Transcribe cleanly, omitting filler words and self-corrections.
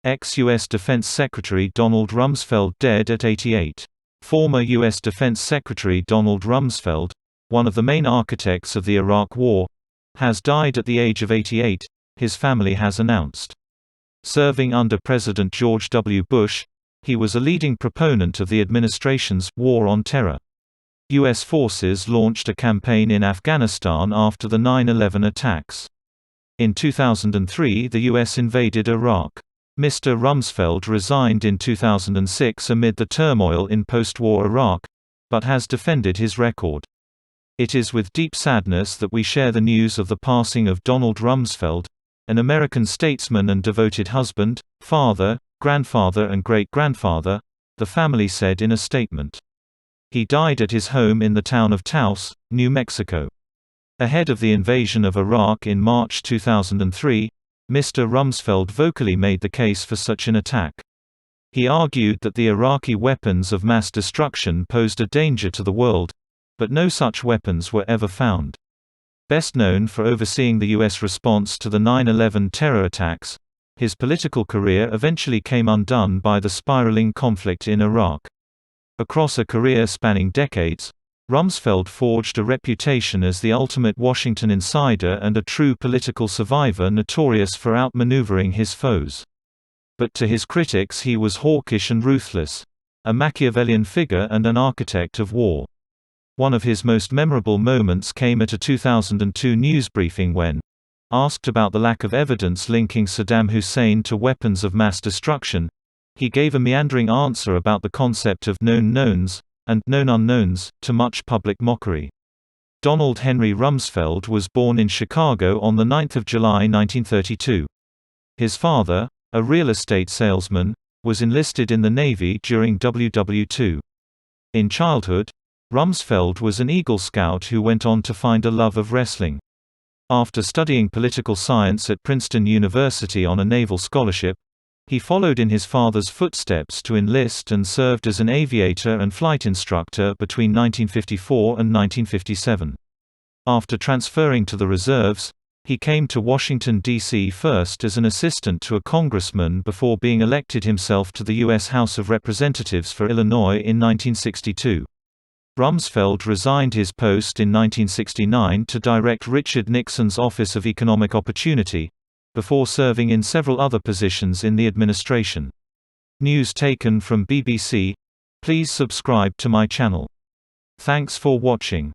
Ex-U.S. Defense Secretary Donald Rumsfeld dead at 88. Former U.S. Defense Secretary Donald Rumsfeld, one of the main architects of the Iraq War, has died at the age of 88, his family has announced. Serving under President George W. Bush, he was a leading proponent of the administration's war on terror. U.S. forces launched a campaign in Afghanistan after the 9/11 attacks. In 2003, the U.S. invaded Iraq. Mr. Rumsfeld resigned in 2006 amid the turmoil in post-war Iraq, but has defended his record. It is with deep sadness that we share the news of the passing of Donald Rumsfeld, an American statesman and devoted husband, father, grandfather and great-grandfather, the family said in a statement. He died at his home in the town of Taos, New Mexico. Ahead of the invasion of Iraq in March 2003, Mr. Rumsfeld vocally made the case for such an attack. He argued that the Iraqi weapons of mass destruction posed a danger to the world, but no such weapons were ever found. Best known for overseeing the U.S. response to the 9/11 terror attacks, his political career eventually came undone by the spiraling conflict in Iraq. Across a career spanning decades, Rumsfeld forged a reputation as the ultimate Washington insider and a true political survivor notorious for outmaneuvering his foes. But to his critics he was hawkish and ruthless, a Machiavellian figure and an architect of war. One of his most memorable moments came at a 2002 news briefing when, asked about the lack of evidence linking Saddam Hussein to weapons of mass destruction, he gave a meandering answer about the concept of known knowns and known unknowns, to much public mockery. Donald Henry Rumsfeld was born in Chicago on 9 July 1932. His father, a real estate salesman, was enlisted in the Navy during WW II. In childhood, Rumsfeld was an Eagle Scout who went on to find a love of wrestling. After studying political science at Princeton University on a naval scholarship, he followed in his father's footsteps to enlist and served as an aviator and flight instructor between 1954 and 1957. After transferring to the reserves, he came to Washington, D.C. first as an assistant to a congressman before being elected himself to the U.S. House of Representatives for Illinois in 1962. Rumsfeld resigned his post in 1969 to direct Richard Nixon's Office of Economic Opportunity, before serving in several other positions in the administration. News taken from BBC. Please subscribe to my channel. Thanks for watching.